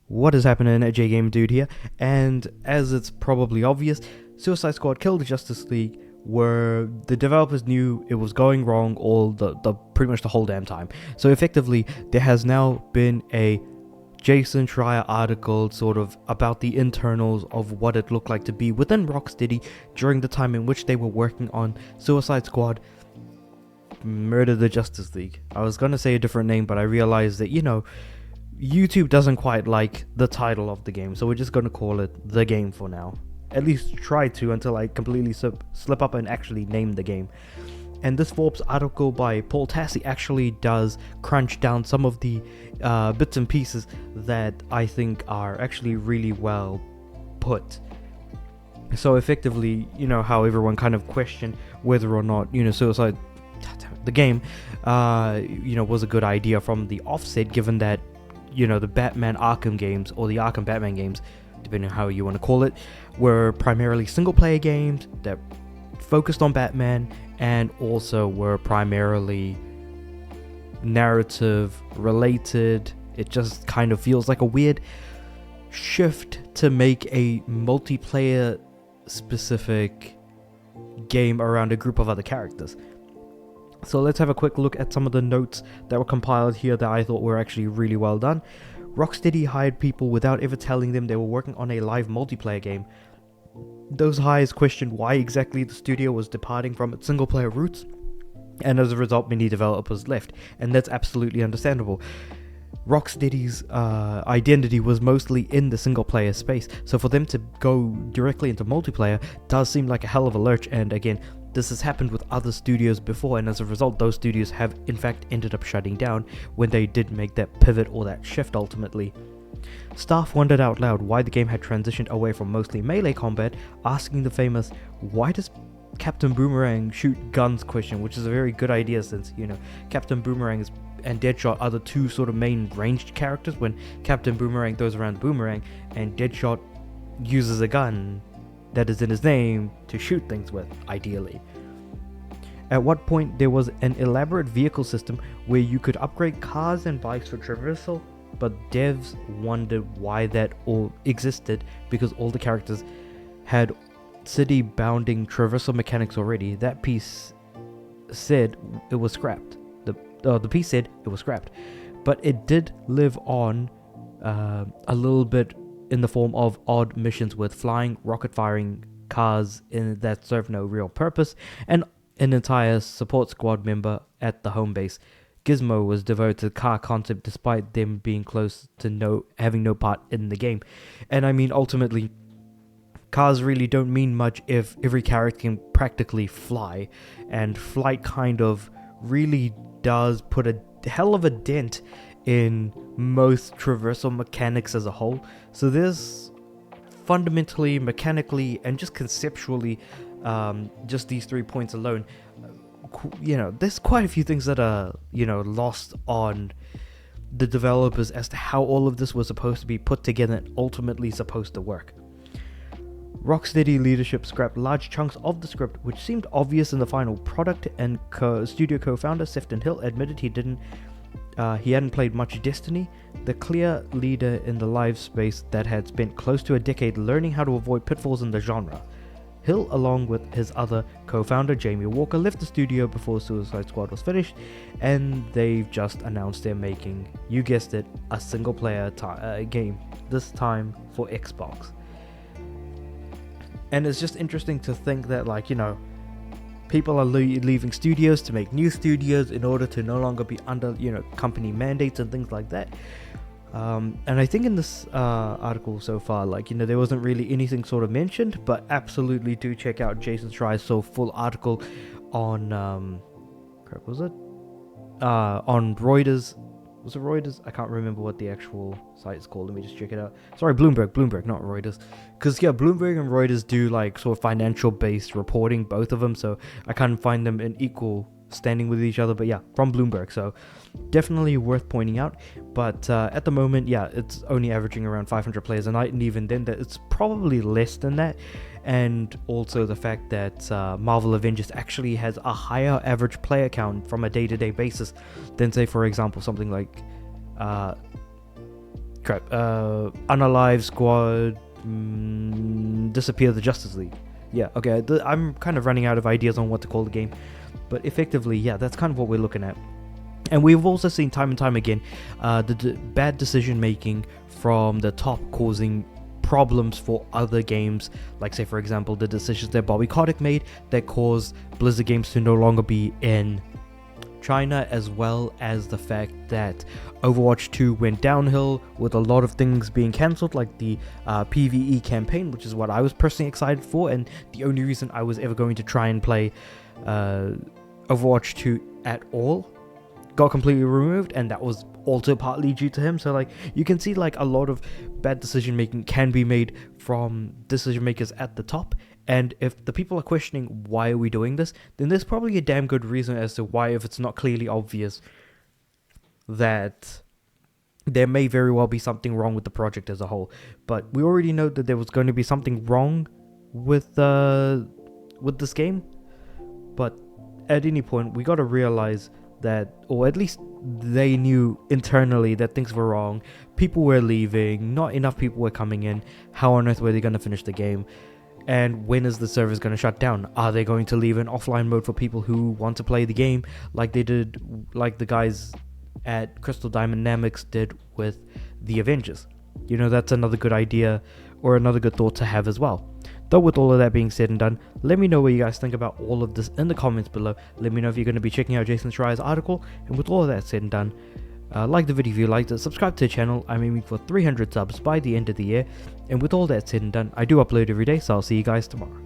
What is happening at J-Game Dude here, and as it's probably obvious, Suicide Squad Kill the Justice League where the developers knew it was going wrong all the pretty much the whole damn time. So effectively, there has now been a Jason Schrier article sort of about the internals of what it looked like to be within Rocksteady during the time in which they were working on Suicide Squad Murder the Justice League. I was gonna say a different name, but I realized that, YouTube doesn't quite like the title of the game, so we're just gonna call it The Game for now. At least try to, until I completely slip up and actually name the game. And this Forbes article by Paul Tassi actually does crunch down some of the bits and pieces that I think are actually really well put. So effectively, how everyone kind of questioned whether or not, Suicide, the game, was a good idea from the offset, given that, the Batman Arkham games, or the Arkham Batman games, depending on how you want to call it, were primarily single-player games that focused on Batman, and also were primarily narrative related. It just kind of feels like a weird shift to make a multiplayer specific game around a group of other characters. So let's have a quick look at some of the notes that were compiled here that I thought were actually really well done. Rocksteady hired people without ever telling them they were working on a live multiplayer game. Those hires questioned why exactly the studio was departing from its single-player roots, and as a result, many developers left, and that's absolutely understandable. Rocksteady's identity was mostly in the single-player space, so for them to go directly into multiplayer does seem like a hell of a lurch, and again, this has happened with other studios before, and as a result, those studios have in fact ended up shutting down when they did make that pivot or that shift ultimately. Staff wondered out loud why the game had transitioned away from mostly melee combat, asking the famous "why does Captain Boomerang shoot guns?" question, which is a very good idea since, Captain Boomerang and Deadshot are the two sort of main ranged characters when Captain Boomerang throws around the boomerang and Deadshot uses a gun that is in his name to shoot things with, ideally. At what point there was an elaborate vehicle system where you could upgrade cars and bikes for traversal, but devs wondered why that all existed because all the characters had city-bounding traversal mechanics already. That piece said it was scrapped. The piece said it was scrapped, but it did live on a little bit in the form of odd missions with flying, rocket-firing cars that serve no real purpose, and an entire support squad member at the home base. Gizmo was devoted to the car concept despite them being close to having no part in the game. And I mean, ultimately, cars really don't mean much if every character can practically fly, and flight kind of really does put a hell of a dent in most traversal mechanics as a whole. So there's fundamentally, mechanically, and just conceptually, just these 3 points alone, there's quite a few things that are, lost on the developers as to how all of this was supposed to be put together and ultimately supposed to work. Rocksteady leadership scrapped large chunks of the script, which seemed obvious in the final product, and studio co-founder Sefton Hill admitted he hadn't played much Destiny, the clear leader in the live space that had spent close to a decade learning how to avoid pitfalls in the genre. Hill, along with his other co-founder Jamie Walker, left the studio before Suicide Squad was finished, and they've just announced they're making, you guessed it, a single-player game, this time for Xbox. And it's just interesting to think that, people are leaving studios to make new studios in order to no longer be under, company mandates and things like that. And I think in this article so far, there wasn't really anything sort of mentioned, but absolutely do check out Jason Schrier's full article on, on Reuters. Was it Reuters? I can't remember what the actual site is called. Let me just check it out. Sorry, Bloomberg, not Reuters. Because, Bloomberg and Reuters do, sort of financial-based reporting, both of them, so I can't find them in equal standing with each other, but yeah, from Bloomberg, so definitely worth pointing out. But at the moment, it's only averaging around 500 players a night, and even then, it's probably less than that. And also the fact that Marvel Avengers actually has a higher average player count from a day-to-day basis than, say, for example, something like Unalive Squad, Disappear the Justice League. Yeah, okay, I'm kind of running out of ideas on what to call the game, but effectively, yeah, that's kind of what we're looking at. And we've also seen time and time again the bad decision making from the top causing problems for other games, like say for example the decisions that Bobby Kotick made that caused Blizzard games to no longer be in China, as well as the fact that Overwatch 2 went downhill with a lot of things being cancelled, like the PvE campaign, which is what I was personally excited for, and the only reason I was ever going to try and play Overwatch 2 at all got completely removed, and that was also partly due to him. So like you can see like a lot of bad decision making can be made from decision makers at the top, and if the people are questioning why are we doing this, then there's probably a damn good reason as to why, if it's not clearly obvious that there may very well be something wrong with the project as a whole. But we already know that there was going to be something wrong with this game, but at any point we got to realize that, or at least they knew internally that things were wrong. People were leaving, not enough people were coming in. How on earth were they going to finish the game? And when is the servers going to shut down? Are they going to leave an offline mode for people who want to play the game, like they did, like the guys at Crystal Dynamics did with the Avengers? You know, that's another good idea, or another good thought to have as well. Though with all of that being said and done, let me know what you guys think about all of this in the comments below. Let me know if you're going to be checking out Jason Schrier's article. And with all of that said and done, like the video if you liked it, subscribe to the channel. I'm aiming for 300 subs by the end of the year. And with all that said and done, I do upload every day, so I'll see you guys tomorrow.